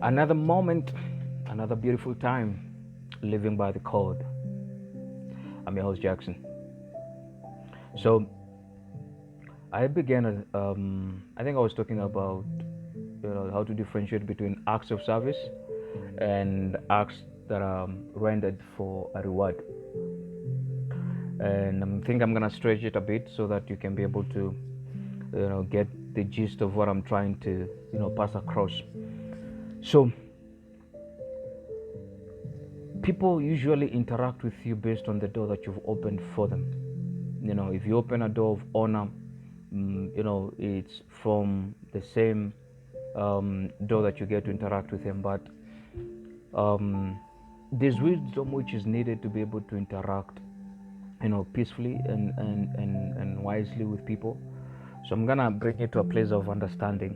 Another moment, another beautiful time living by the code. I'm your host, Jackson. So, I began, I think I was talking about how to differentiate between acts of service and acts that are rendered for a reward. And I think I'm gonna stretch it a bit so that you can be able to get the gist of what I'm trying to pass across. So people usually interact with you based on the door that you've opened for them. If you open a door of honor, it's from the same door that you get to interact with them. But there's wisdom which is needed to be able to interact peacefully and wisely with people. So I'm gonna bring it to a place of understanding.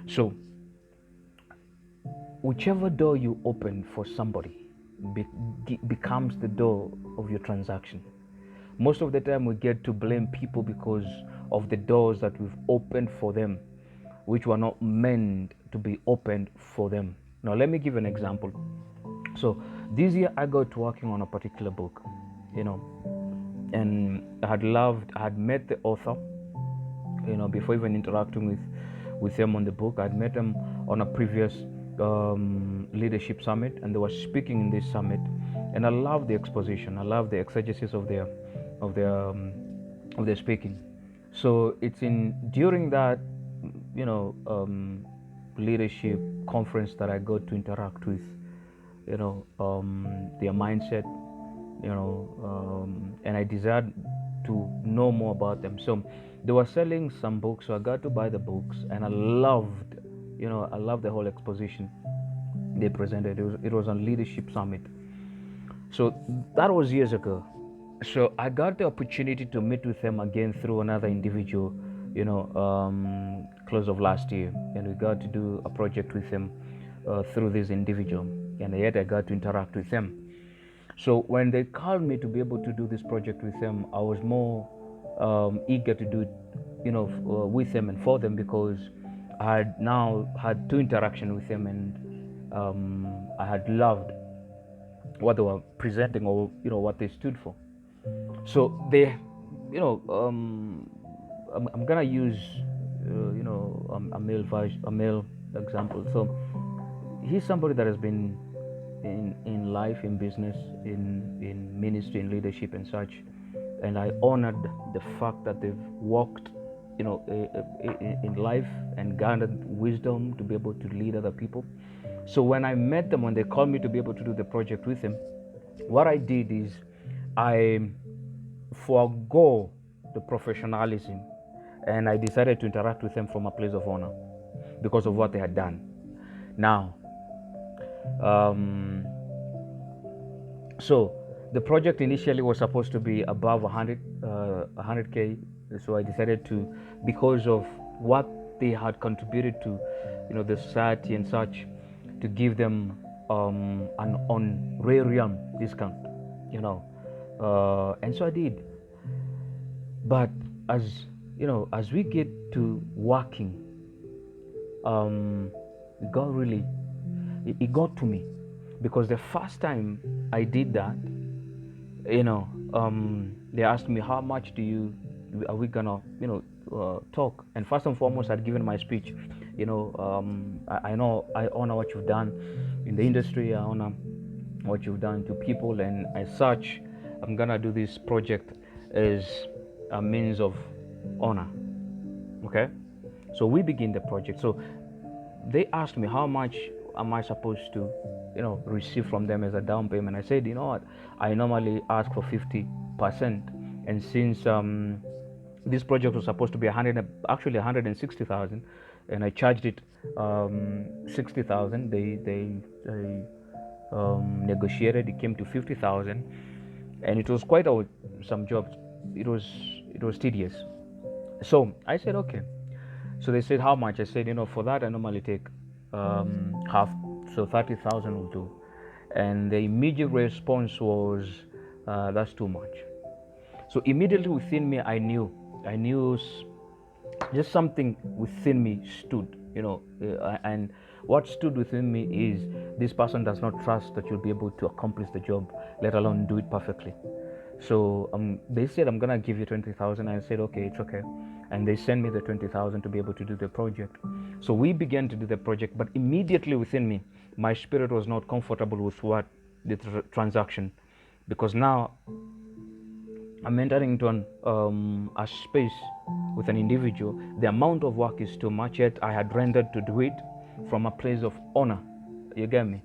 So whichever door you open for somebody becomes the door of your transaction. Most of the time we get to blame people because of the doors that we've opened for them, which were not meant to be opened for them. Now let me give an example. So this year I got working on a particular book, and I had met the author, before even interacting with them on the book. I'd met them on a previous leadership summit, and they were speaking in this summit, and I love the exposition. I love the exegesis of their speaking. So it's during that leadership conference that I got to interact with their mindset, and I desired to know more about them. So they were selling some books, so I got to buy the books, and I loved the whole exposition they presented. It was on Leadership Summit. So that was years ago. So I got the opportunity to meet with them again through another individual, close of last year, and we got to do a project with them through this individual, and yet I got to interact with them. So when they called me to be able to do this project with them, I was more eager to do it, with them and for them, because I had now had two interactions with them, and I had loved what they were presenting, or what they stood for. So they, I'm gonna use a male example. So he's somebody that has been in life, in business, in ministry, in leadership and such, and I honored the fact that they've walked in life and garnered wisdom to be able to lead other people. So when I met them, when they called me to be able to do the project with them, what I did is I forego the professionalism, and I decided to interact with them from a place of honor because of what they had done. Now, so the project initially was supposed to be above 100k. So I decided to, because of what they had contributed to, the society and such, to give them an honorarium discount, and so I did. But as we get to working, it got to me, because the first time I did that, they asked me, how much are we gonna talk? And first and foremost, I'd given my speech. I know I honor what you've done in the industry. I honor what you've done to people, and as such, I'm gonna do this project as a means of honor. Okay, so we begin the project. So they asked me, how much am I supposed to receive from them as a down payment? I said, what, I normally ask for 50%, and since this project was supposed to be 160,000, and I charged it 60,000. They negotiated. It came to 50,000, and it was quite some jobs. It was tedious. So I said, okay. So they said, how much? I said, for that I normally take half, so 30,000 will do. And the immediate response was, that's too much. So immediately within me, I knew just something within me stood, and what stood within me is, this person does not trust that you'll be able to accomplish the job, let alone do it perfectly. So they said, I'm gonna give you 20,000. I said, okay, it's okay. And they sent me the 20,000 to be able to do the project. So we began to do the project, but immediately within me, my spirit was not comfortable with what the transaction, because now I'm entering into a space with an individual. The amount of work is too much, yet I had rendered to do it from a place of honor. You get me?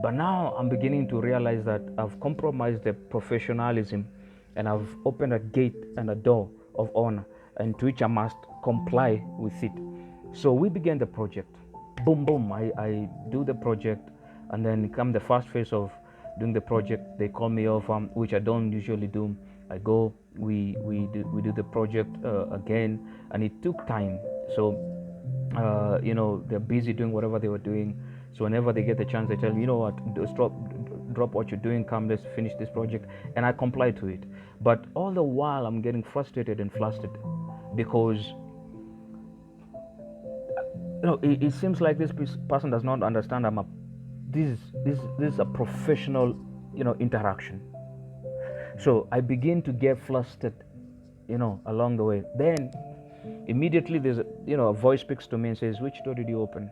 But now I'm beginning to realize that I've compromised the professionalism, and I've opened a gate and a door of honor, and to which I must comply with it. So we began the project. Boom, boom. I do the project, and then come the first phase of doing the project. They call me off, which I don't usually do. I go, we do the project again, and it took time. So they're busy doing whatever they were doing. So whenever they get the chance, they tell me, you know what, drop what you're doing, come, let's finish this project, and I comply to it. But all the while, I'm getting frustrated and flustered, because it seems like this person does not understand. This is a professional, interaction. So I begin to get flustered, along the way. Then immediately there's a voice speaks to me and says, which door did you open?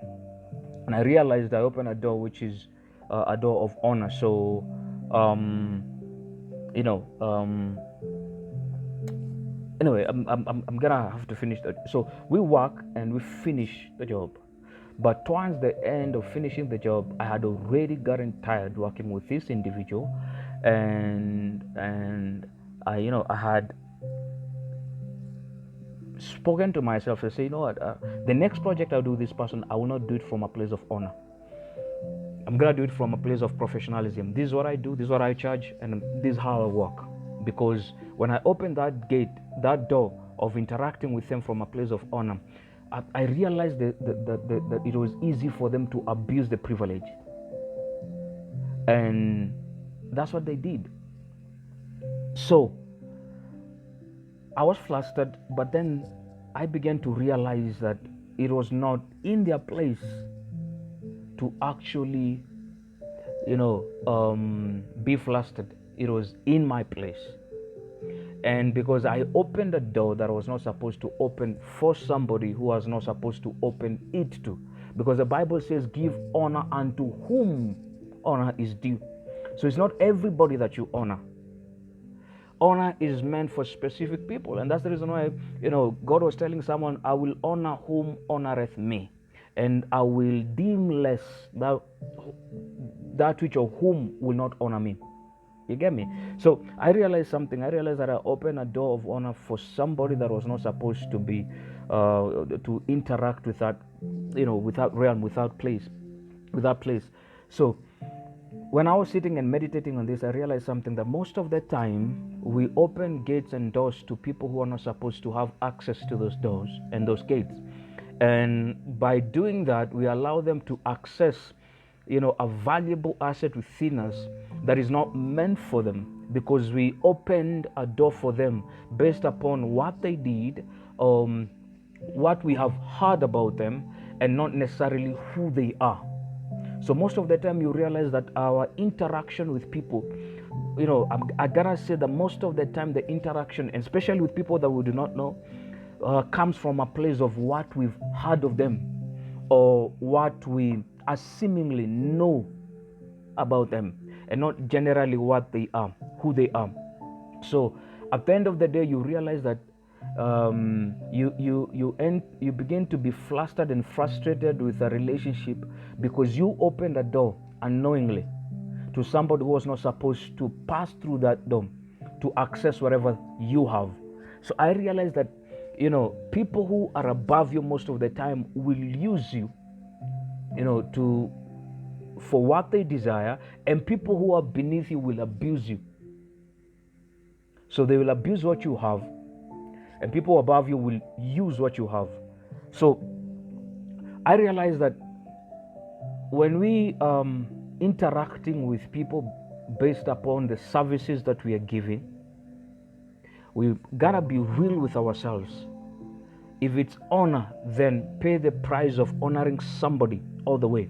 And I realized I opened a door which is a door of honor. So anyway, I'm gonna have to finish that. So we work and we finish the job. But towards the end of finishing the job, I had already gotten tired working with this individual, and I had spoken to myself and say, you know what, the next project I'll do this person, I will not do it from a place of honor. I'm gonna do it from a place of professionalism. This is what I do, this is what I charge, and this is how I work. Because when I opened that gate, that door of interacting with them from a place of honor, I realized that it was easy for them to abuse the privilege. And that's what they did. So I was flustered, but then I began to realize that it was not in their place to actually, be flustered. It was in my place. And because I opened a door that I was not supposed to open for somebody who was not supposed to open it to. Because the Bible says, give honor unto whom honor is due. So it's not everybody that you honor. Honor is meant for specific people. And that's the reason why, God was telling someone, I will honor whom honoreth me. And I will deem less that which of whom will not honor me. You get me? So I realized something. I realized that I opened a door of honor for somebody that was not supposed to be, to interact with that, without realm, without place. So when I was sitting and meditating on this, I realized something, that most of the time we open gates and doors to people who are not supposed to have access to those doors and those gates. And by doing that, we allow them to access, a valuable asset within us that is not meant for them, because we opened a door for them based upon what they did, what we have heard about them, and not necessarily who they are. So most of the time you realize that our interaction with people, I gotta say that most of the time the interaction, especially with people that we do not know, comes from a place of what we've heard of them, or what we seemingly know about them, and not generally what they are, who they are. So at the end of the day, you realize that you begin to be flustered and frustrated with a relationship because you opened a door unknowingly to somebody who was not supposed to pass through that door to access whatever you have. So I realized that people who are above you most of the time will use you, for what they desire, and people who are beneath you will abuse you. So they will abuse what you have, and people above you will use what you have. So I realize that when we interacting with people based upon the services that we are giving, we gotta be real with ourselves. If it's honor, then pay the price of honoring somebody all the way.